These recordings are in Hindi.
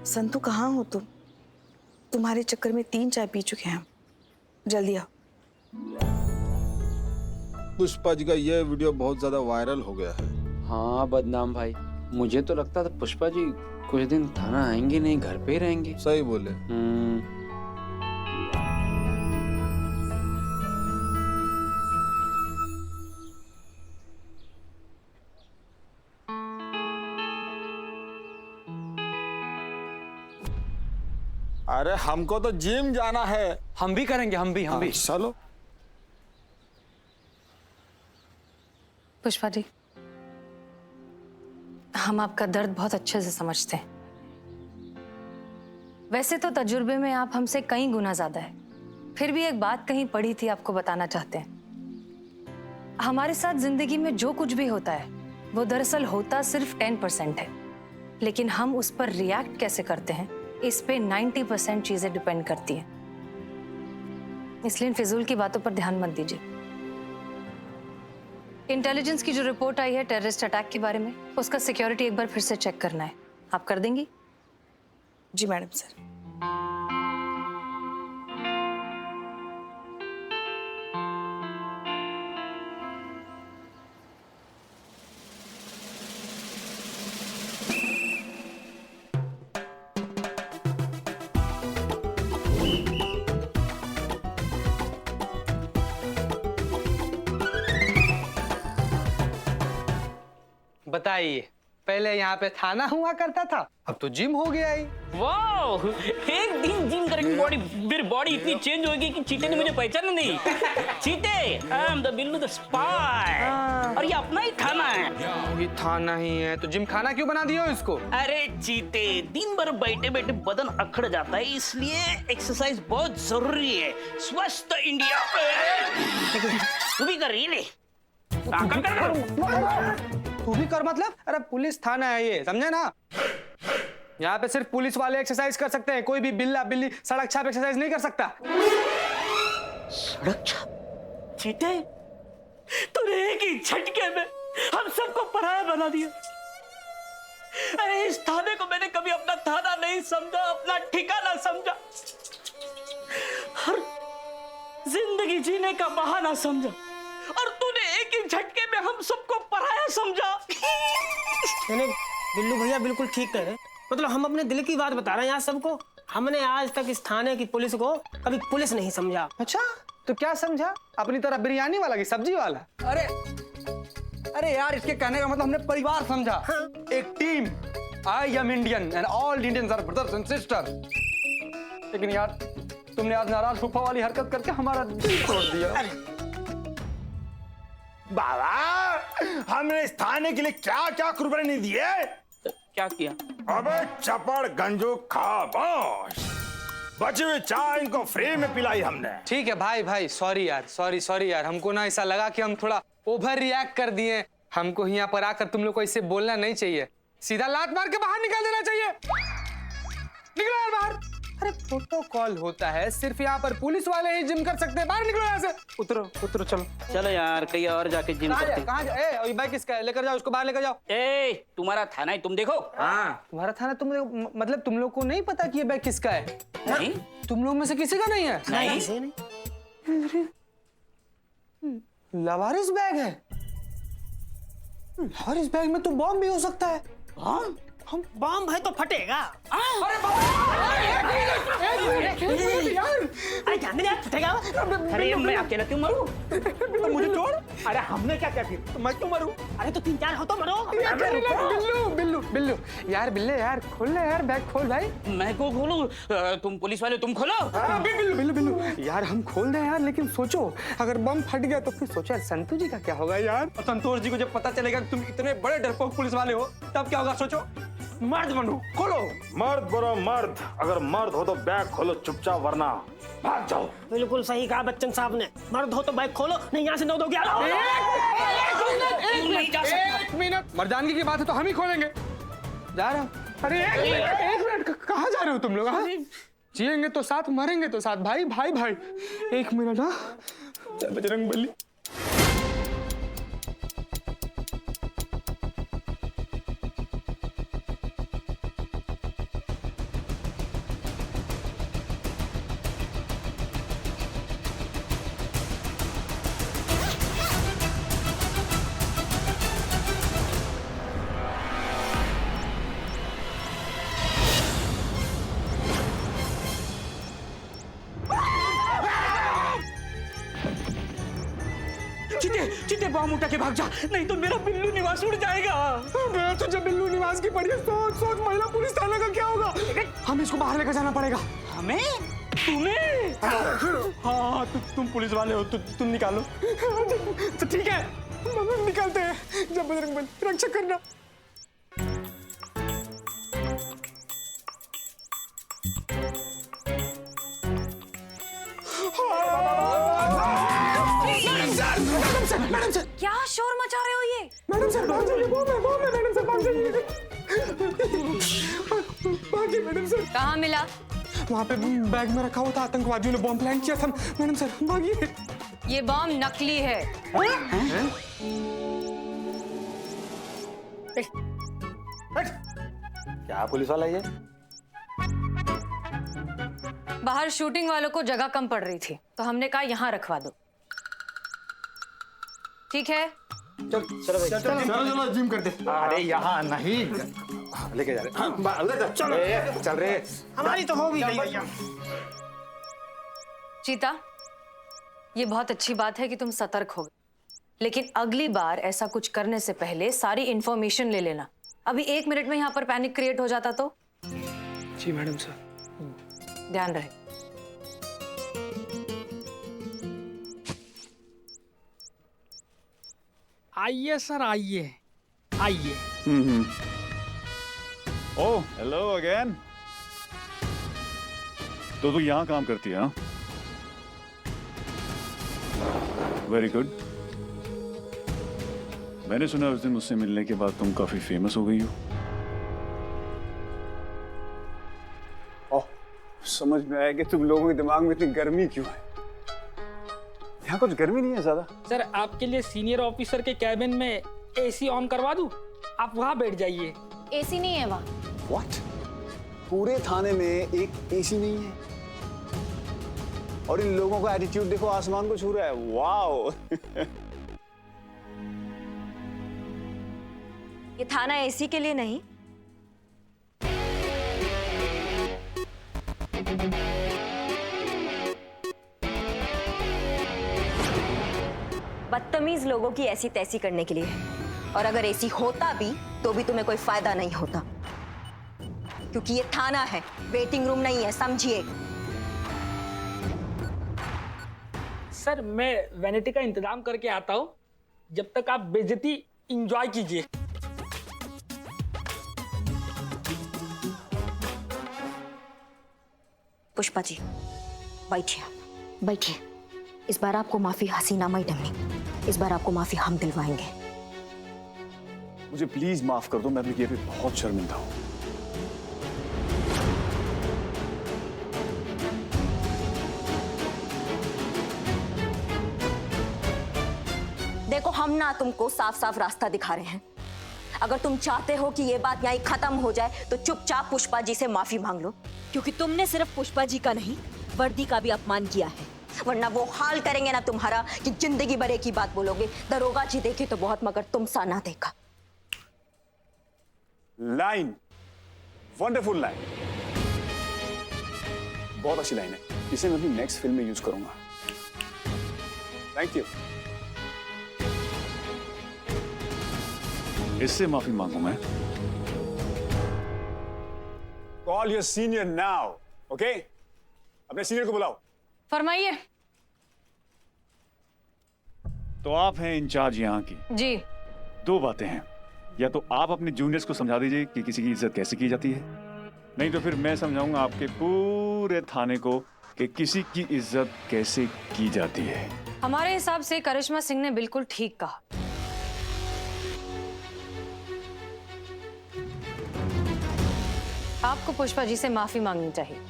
संतू कहाँ हो तुम? तुम्हारे चक्कर में 3 चाय पी चुके हैं हम। जल्दी आओ। पुष्पा जी का यह वीडियो बहुत ज्यादा वायरल हो गया है। हाँ बदनाम भाई, मुझे तो लगता था पुष्पा जी कुछ दिन थाना आएंगे नहीं, घर पे ही रहेंगे। सही बोले। अरे हमको तो जिम जाना है। हम भी करेंगे, हम भी। चलो। पुष्पा जी, हम आपका दर्द बहुत अच्छे से समझते हैं। वैसे तो तजुर्बे में आप हमसे कई गुना ज्यादा है, फिर भी एक बात कहीं पढ़ी थी, आपको बताना चाहते हैं। हमारे साथ जिंदगी में जो कुछ भी होता है वो दरअसल होता सिर्फ 10% है, लेकिन हम उस पर रिएक्ट कैसे करते हैं इस पे 90% चीजें डिपेंड करती हैं। इसलिए इन फिजूल की बातों पर ध्यान मत दीजिए। इंटेलिजेंस की जो रिपोर्ट आई है टेररिस्ट अटैक के बारे में, उसका सिक्योरिटी एक बार फिर से चेक करना है। आप कर देंगी? जी मैडम सर। बताइए, पहले यहाँ पे थाना हुआ करता था, अब तो जिम हो गया ही। वाह, एक दिन जिम करके मेरी बॉडी इतनी चेंज होगी कि चीते ने मुझे पहचाना नहीं। चीते, I am the Billu the spy. और ये अपना ही थाना है। ये थाना ही है तो जिम खाना क्यों बना दिया इसको? अरे चीते, दिन भर बैठे बैठे बदन अकड़ जाता है, इसलिए एक्सरसाइज बहुत जरूरी है। स्वस्थ इंडिया। तू भी कर रही है? तू भी कर मतलब? अरे पुलिस थाना है ये, समझे ना? यहाँ पे सिर्फ पुलिस वाले एक्सरसाइज कर सकते हैं, कोई भी बिल्ला बिल्ली सड़क छाप एक्सरसाइज नहीं कर सकता। सड़क छाप? चीते, तूने एक ही झटके में हम सबको पराया बना दिया। अरे इस थाने को मैंने कभी अपना थाना नहीं समझा, अपना ठिकाना समझा, हर जिंदगी जीने का बहाना समझा, और तूने एक ही झटके में हम सबको पराया समझा। मैंने बिल्लू भैया बिल्कुल ठीक कह रहे, मतलब हम अपने दिल की बात बता रहे हैं यहाँ सबको। हमने आज तक इस थाने की पुलिस को कभी पुलिस नहीं समझा। अच्छा, तो क्या समझा? अपनी तरह बिरयानी वाला की सब्जी वाला? अरे यार, इसके कहने का मतलब हमने परिवार समझा। हाँ। एक team. I am Indian and all Indians are brothers and sisters. लेकिन यार, तुमने आज नाराज फूफा वाली हरकत करके हमारा दिल तोड़ दिया। बाबा, हमने इस थाने के लिए क्या क्या कुर्बानी दी है? क्या किया? अबे चपड़ गंजू खामोश। बचे हुए चाय इनको फ्री में पिलाई हमने। ठीक है भाई, सॉरी यार, हमको ना ऐसा लगा कि हम थोड़ा ओवर रिएक्ट कर दिए। हमको यहाँ पर आकर तुम लोग को ऐसे बोलना नहीं चाहिए, सीधा लात मार के बाहर निकाल देना चाहिए। निकलो यार बाहर। अरे प्रोटोकॉल होता है, सिर्फ यहाँ पर पुलिस वाले ही जिम कर सकते हैं। बाहर निकलो यहाँ से। उतरो चलो। चलो यार, कहीं और जाके जिम करते। कहाँ जा? बाइक किसका है? लेकर जाओ उसको, बाहर लेकर जाओ। तुम्हारा थाना है, तुम देखो। हाँ, तुम्हारा थाना तुम देखो। मतलब तुम लोग को नहीं पता कि ये बैग किसका है? नहीं, तुम लोग में से किसी का नहीं है? नहीं। लवारिस बैग है। और इस बैग में तो बॉम्ब भी हो सकता है। हम बम है तो फटेगा। अरे क्या मेरे हाथ फटेगा? अरे मैं अकेला क्यों मरूं? तो मुझे छोड़। अरे हमने क्या किया फिर? तो मैं क्यों मरूं? अरे तो 3-4 हो तो मरो। बिल्लू यार, बिल्ले यार, खोल ले यार, बैग खोल भाई। मैं को खोलूं? तुम पुलिस वाले, तुम खोलो। बिल्लू यार, हम खोल दे यार, लेकिन सोचो अगर बम फट गया तो फिर सोचो यार संतोष जी का क्या होगा यार। और संतोष जी को जब पता चलेगा कि तुम इतने बड़े डरपोक पुलिस वाले हो, तब क्या होगा सोचो। मर्द बनो, खोलो। मर्द बनो मर्द। अगर मर्द हो तो बैग खोलो चुपचाप, वरना भाग जाओ। बिल्कुल सही कहा बच्चन साहब ने। मर्द हो तो बैग खोलो, नहीं यहाँ से 9 क्या? एक मिनट, मर्दानगी की बात है तो हम ही खोलेंगे। जा रहा हूँ। अरे एक मिनट, कहाँ जा रहे हो तुम लोग? जिएंगे तो साथ, मरेंगे तो साथ, भाई। एक मिनट। हाँ, बजरंगबली। बॉम्ब उठा के भाग जा, नहीं तो मेरा बिल्लू निवास उड़ जाएगा। तो जब बिल्लू निवास की पड़ी है, सोच महिला पुलिस थाने का क्या होगा? हमें इसको बाहर लेकर जाना पड़ेगा। हमें? तुम्हें? हाँ, तुम पुलिस वाले हो, तुम निकालो। तो ठीक है, हम निकालते हैं। जब बजरंगबली रक्षा करना। मैडम सर, क्या शोर मचा रहे हो ये? मैडम सर, भाग जाइए, बॉम्ब है, मैडम सर, भाग जाइए। भागिए मैडम सर। कहाँ मिला? वहाँ पे बैग में रखा हुआ था, आतंकवादियों ने बॉम्ब प्लान किया था। मैडम सर, भागिए। ये बॉम्ब नकली है। क्या पुलिस वाला ये? बाहर शूटिंग वालों को जगह कम पड़ रही थी, तो हमने कहा यहाँ रखवा दो। ठीक है? चलो जिम करते। अरे यहाँ नहीं, लेके जा रहे। चल रहे। हमारी तो हो भी गई भैया। चीता, ये बहुत अच्छी बात है कि तुम सतर्क हो गए, लेकिन अगली बार ऐसा कुछ करने से पहले सारी इंफॉर्मेशन ले लेना। अभी 1 मिनट में यहाँ पर पैनिक क्रिएट हो जाता तो? जी मैडम सर। ध्यान रहे। आइए सर, आइए आइए। Oh hello again. तो तू यहाँ काम करती है? Very good. मैंने सुना उस दिन मुझसे मिलने के बाद तुम काफी फेमस हो गई हो। ओह, समझ में आया कि तुम लोगों के दिमाग में इतनी गर्मी क्यों है। यहाँ कुछ गर्मी नहीं है ज्यादा। सर, आपके लिए सीनियर ऑफिसर के कैबिन में एसी ऑन करवा दूं? आप वहाँ बैठ जाइए। एसी नहीं है वहाँ। व्हाट? पूरे थाने में एक एसी नहीं है? और इन लोगों का एटीट्यूड देखो, आसमान को छू रहा है। वाओ। ये थाना एसी के लिए नहीं, बदतमीज लोगों की ऐसी तैसी करने के लिए है। और अगर एसी होता भी तो भी तुम्हें कोई फायदा नहीं होता, क्योंकि ये थाना है, वेटिंग रूम नहीं है, समझिए। सर, मैं वैनिटी का इंतजाम करके आता हूँ, जब तक आप बेइज्जती एंजॉय कीजिए। पुष्पा जी, बैठिए, बैठिए। इस बार आपको माफी हसीना मैडम ने, इस बार आपको माफी हम दिलवाएंगे। मुझे प्लीज माफ कर दो, मैं अपने किए पे बहुत शर्मिंदा हूँ। देखो, हम ना तुमको साफ साफ रास्ता दिखा रहे हैं। अगर तुम चाहते हो कि ये बात यहीं खत्म हो जाए तो चुपचाप पुष्पा जी से माफी मांग लो, क्योंकि तुमने सिर्फ पुष्पा जी का नहीं, वर्दी का भी अपमान किया है। वरना वो हाल करेंगे ना तुम्हारा कि जिंदगी भर एक ही बात बोलोगे, दरोगा जी देखे तो बहुत मगर तुम सा ना देखा। लाइन, वंडरफुल लाइन, बहुत अच्छी लाइन है। इसे मैं अपनी नेक्स्ट फिल्म में यूज करूंगा। Thank you. इससे माफी मांगू मैं? Call your senior now, okay? अपने सीनियर को बुलाओ। फरमाइए। तो आप हैं इंचार्ज यहाँ की। जी। 2 बातें हैं, या तो आप अपने जूनियर्स को समझा दीजिए कि किसी की इज्जत कैसे की जाती है, नहीं तो फिर मैं समझाऊंगा आपके पूरे थाने को कि किसी की इज्जत कैसे की जाती है। हमारे हिसाब से करिश्मा सिंह ने बिल्कुल ठीक कहा। आपको पुष्पा जी से माफी मांगनी चाहिए।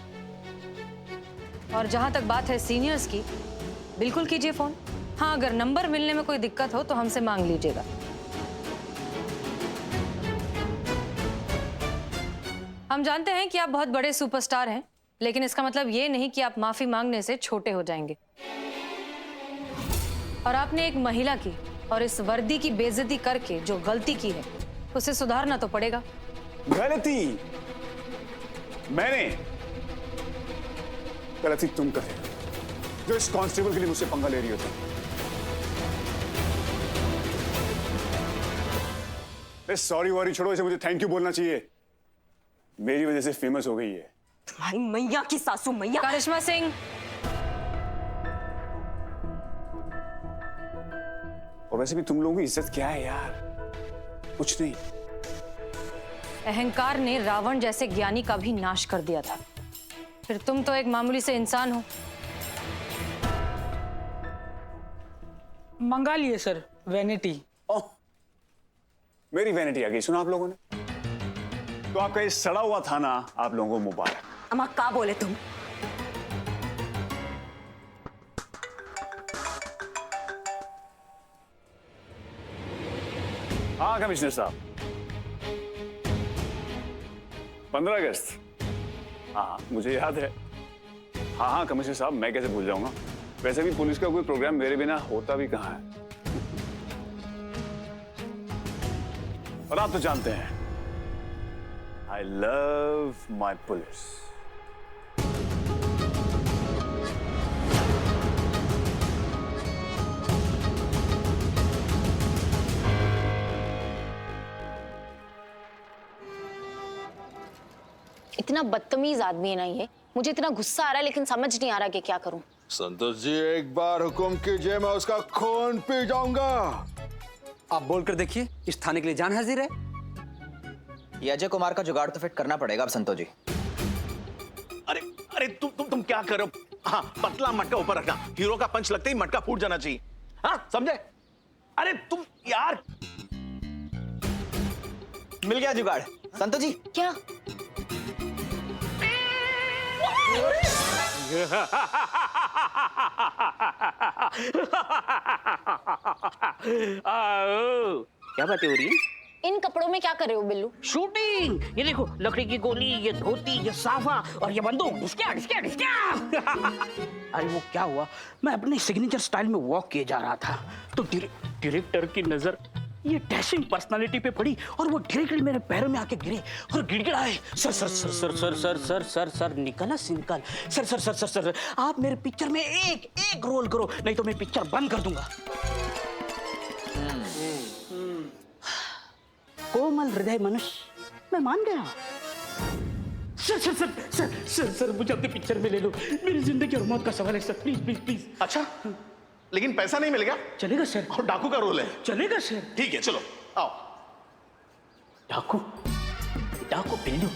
और जहां तक बात है सीनियर्स की, बिल्कुल कीजिए फोन। हाँ, अगर नंबर मिलने में कोई दिक्कत हो तो हमसे मांग लीजिएगा। हम जानते हैं कि आप बहुत बड़े सुपरस्टार हैं, लेकिन इसका मतलब ये नहीं कि आप माफी मांगने से छोटे हो जाएंगे। और आपने एक महिला की और इस वर्दी की बेइज्जती करके जो गलती की है, उसे सुधारना तो पड़ेगा। गलती मैंने, गलती तुम कर जो इस कांस्टेबल के लिए मुझसे पंगा ले रही हो तुम। सॉरी वॉरी छोड़ो, इसे मुझे थैंक यू बोलना चाहिए। मेरी वजह से फेमस हो गई है। तुम्हारी मैया की सासू मैया। करिश्मा सिंह, और वैसे भी तुम लोगों की इज्जत क्या है यार? कुछ नहीं। अहंकार ने रावण जैसे ज्ञानी का भी नाश कर दिया था, फिर तुम तो एक मामूली से इंसान हो। मंगा लिए सर वैनिटी। ओह, मेरी वैनिटी आ गई, सुना आप लोगों ने? तो आपका ये सड़ा हुआ थाना आप लोगों को मुबारक। अम्मा का बोले तुम? हाँ कमिश्नर साहब, 15 अगस्त। हाँ मुझे याद है। हाँ कमिश्नर साहब, मैं कैसे भूल जाऊंगा। वैसे भी पुलिस का कोई प्रोग्राम मेरे बिना होता भी कहाँ है। और आप तो जानते हैं, आई लव माई पुलिस। इतना बदतमीज आदमी है ना ये, मुझे इतना गुस्सा आ रहा है लेकिन समझ नहीं आ रहा कि क्या करूं। संतोष जी, एक बार हुक्म कीजिए, मैं उसका खून पी जाऊंगा। आप बोलकर देखिए, इस थाने के लिए जान हाजिर है। ये अजय कुमार का जुगाड़ तो फिट करना पड़ेगा अब संतोष जी। अरे अरे तुम क्या कर रहे हो? हाँ, पतला मटका ऊपर रखना, हीरो का पंच लगते ही मटका फूट जाना चाहिए। हाँ समझे? अरे तुम यार। मिल गया जुगाड़ संतोष जी। क्या? क्या बातें हो रही है? इन कपड़ों में क्या कर रहे हो बिल्लू? शूटिंग। ये देखो, लकड़ी की गोली, ये धोती, ये साफा और ये बंदूक। डिस्क्या डिस्क्या डिस्क्या। अरे वो क्या हुआ, मैं अपने सिग्नेचर स्टाइल में वॉक किए जा रहा था तो डायरेक्टर की नजर ये डैशिंग पर्सनालिटी पे पड़ी और वो डायरेक्टली मेरे पैरों में आके गिरे और गिड़गिड़ाए, sir sir sir sir sir sir sir sir sir निकला सिंकल, sir sir sir sir sir आप मेरे पिक्चर में एक रोल करो, नहीं तो मैं पिक्चर बंद कर दूंगा। कोमल हृदय मनुष्य, मैं मान गया। Sir sir sir sir sir sir मुझे अपने पिक्चर में ले लो, मेरी जिंदगी और मौत का सवाल है सर, प्लीज प्लीज प्लीज। अच्छा, लेकिन पैसा नहीं मिलेगा? चलेगा सर। और डाकू का रोल है? चलेगा सर। ठीक है, चलो आओ। डाकू डाकू बिल्लू।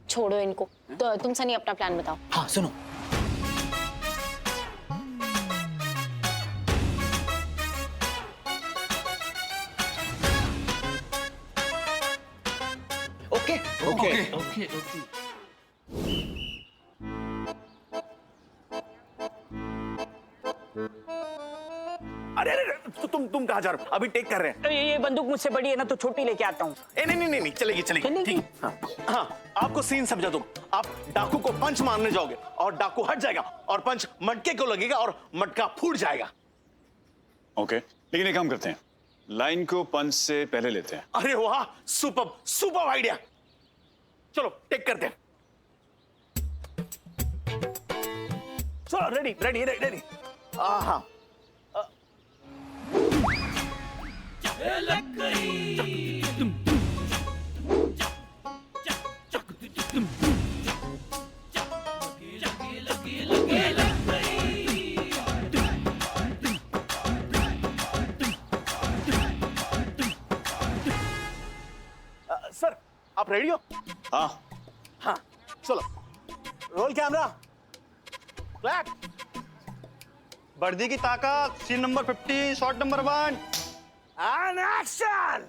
छोड़ो इनको, तो तुम सनी अपना प्लान बताओ। हाँ सुनो, ओके ओके ओके ओके। अरे अरे तुम कहाँ जा रहे हो? अभी टेक कर रहे हैं। ये बंदूक मुझसे बड़ी है ना, तो छोटी लेके आता हूँ। नहीं नहीं नहीं नहीं, चलेगी चलेगी, ठीक है। हाँ हाँ, आपको सीन समझा दूं। आप डाकू को पंच मारने जाओगे और डाकू हट जाएगा और पंच मटके को लगेगा और मटका फूट जाएगा। ओके, लेकिन एक काम करते हैं, लाइन को पंच से पहले लेते हैं। अरे वाह, सुपर सुपर आइडिया। चलो टेक करते हैं। चलो रेडी रेडी रेडी। हाँ सर, आप रेडी हो? हाँ हाँ, चलो रोल कैमरा, क्लैप। वर्दी की ताकत, scene number 50, shot number 1 and action.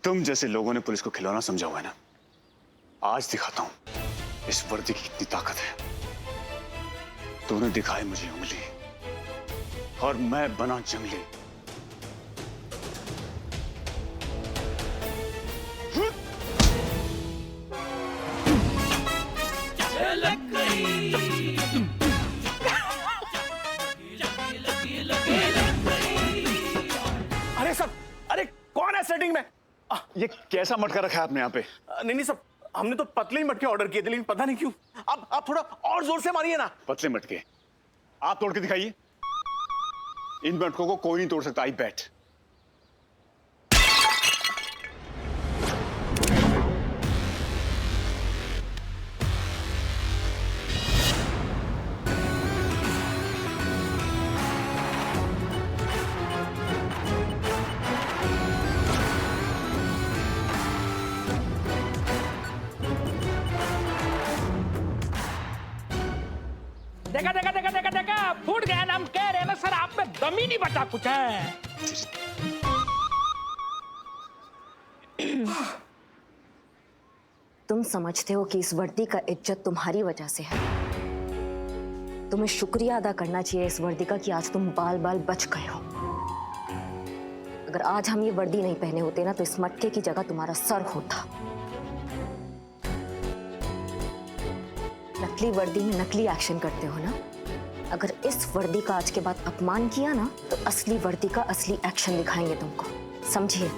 तुम जैसे लोगों ने पुलिस को खिलौना समझा हुआ है ना, आज दिखाता हूं इस वर्दी की कितनी ताकत है। तूने दिखाई मुझे उंगली और मैं बना जंगली। अरे सब, अरे कौन है सेटिंग में? ये कैसा मटका रखा है आपने यहाँ पे? नहीं नहीं सब, हमने तो पतले ही मटके ऑर्डर किए थे, लेकिन पता नहीं क्यों। आप थोड़ा और जोर से मारिए ना। पतले मटके आप तोड़ के दिखाइए। इन मटकों को कोई नहीं तोड़ सकता। आई बैट फूट गया ना, हम कह रहे हैं ना सर, आप में दम ही नहीं बचा कुछ है। तुम समझते हो कि इस वर्दी का इज्जत तुम्हारी वजह से है। तुम्हें शुक्रिया अदा करना चाहिए इस वर्दी का कि आज तुम बाल बाल बच गए हो। अगर आज हम ये वर्दी नहीं पहने होते ना तो इस मटके की जगह तुम्हारा सर होता। नकली वर्दी में नकली एक्शन करते हो ना। अगर इस वर्दी का आज के बाद अपमान किया ना तो असली वर्दी का असली एक्शन दिखाएंगे तुमको, समझिए।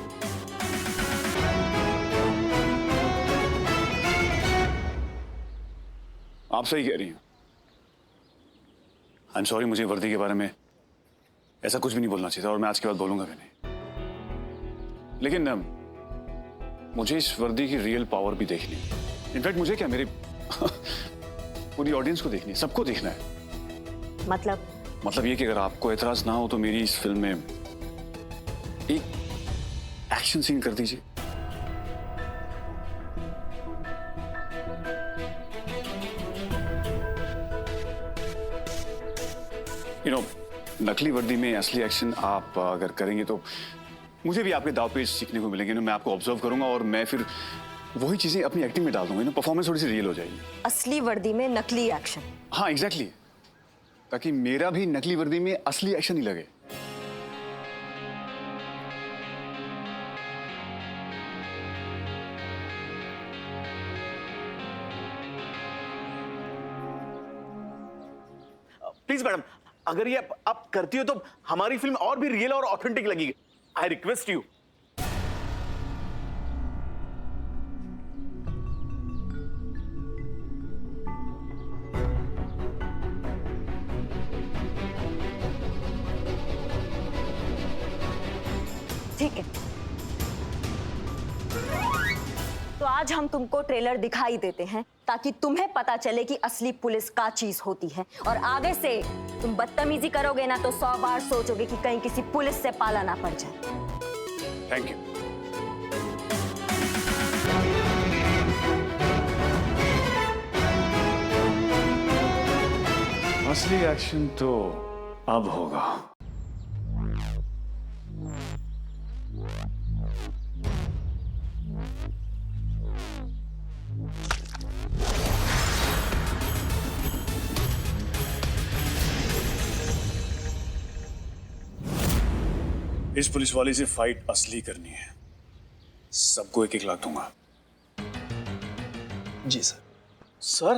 आप सही कह रही हैं। आई एम सॉरी, मुझे वर्दी के बारे में ऐसा कुछ भी नहीं बोलना चाहिए था और मैं आज के बाद बोलूंगा भी नहीं। लेकिन मुझे इस वर्दी की रियल पावर भी देखनी है। इनफैक्ट मुझे क्या, मेरे पूरी ऑडियंस को देखनी है, सबको देखना है। मतलब ये कि अगर आपको एतराज ना हो तो मेरी इस फिल्म में एक एक्शन सीन कर दीजिए। नकली वर्दी में असली एक्शन आप अगर करेंगे तो मुझे भी आपके दाव पेच सीखने को मिलेंगे ना। मैं आपको ऑब्जर्व करूंगा और मैं फिर वही चीजें अपनी एक्टिंग में डाल दूंगा ना। परफॉर्मेंस थोड़ी सी रियल हो जाएगी। असली वर्दी में नकली एक्शन। हाँ एग्जैक्टली, ताकि मेरा भी नकली वर्दी में असली एक्शन ही लगे। प्लीज मैडम, अगर ये आप करती हो तो हमारी फिल्म और भी रियल और ऑथेंटिक लगेगी। I request you. ठीक है, तो आज हम तुमको ट्रेलर दिखाई देते हैं ताकि तुम्हें पता चले कि असली पुलिस क्या चीज होती है। और आगे से तुम बदतमीजी करोगे ना तो 100 बार सोचोगे कि कहीं किसी पुलिस से पाला ना पड़ जाए। Thank you. असली एक्शन तो अब होगा। इस पुलिस वाले से फाइट असली करनी है। सबको 1-1 लाख दूंगा। जी सर। सर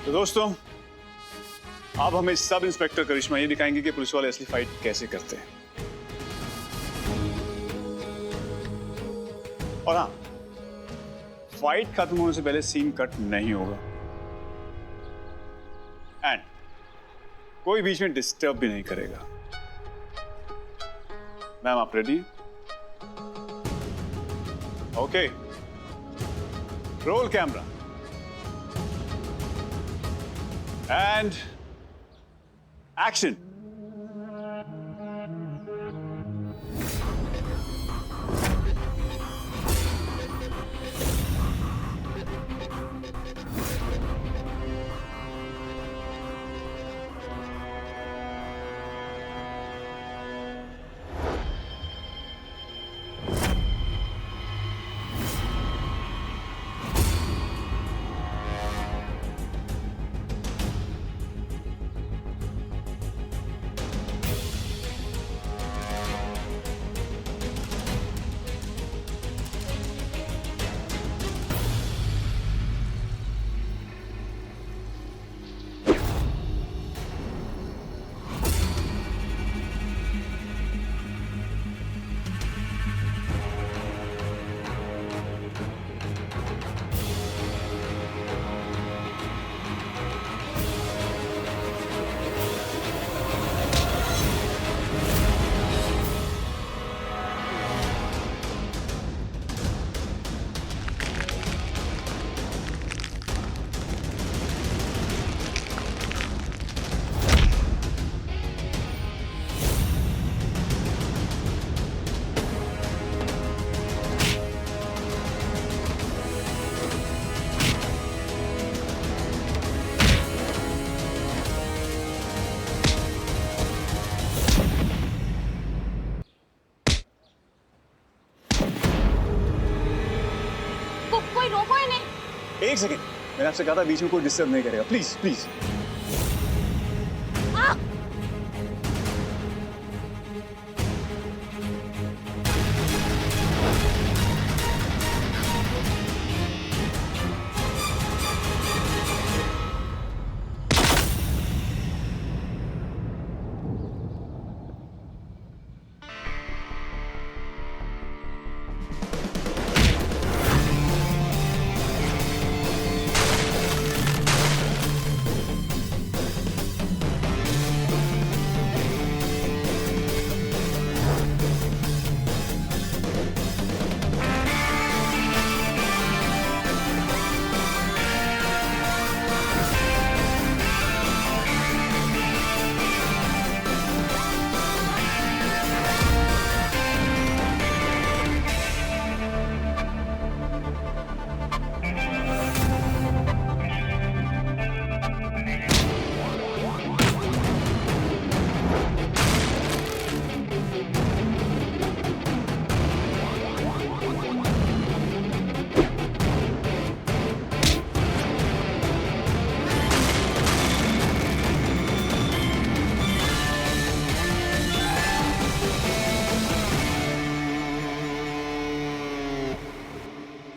तो दोस्तों, अब हमें सब इंस्पेक्टर करिश्मा ये दिखाएंगे कि पुलिस वाले असली फाइट कैसे करते हैं। और हाँ, फाइट खत्म होने से पहले सीन कट नहीं होगा एंड कोई बीच में डिस्टर्ब भी नहीं करेगा। मैम आप ready? Okay, roll camera and action. एक सेकेंड, मैंने आपसे कहा था बीच में कोई डिस्टर्ब नहीं करेगा, प्लीज प्लीज।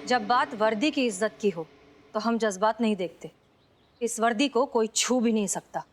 जब बात वर्दी की इज्जत की हो तो हम जज्बात नहीं देखते। इस वर्दी को कोई छू भी नहीं सकता।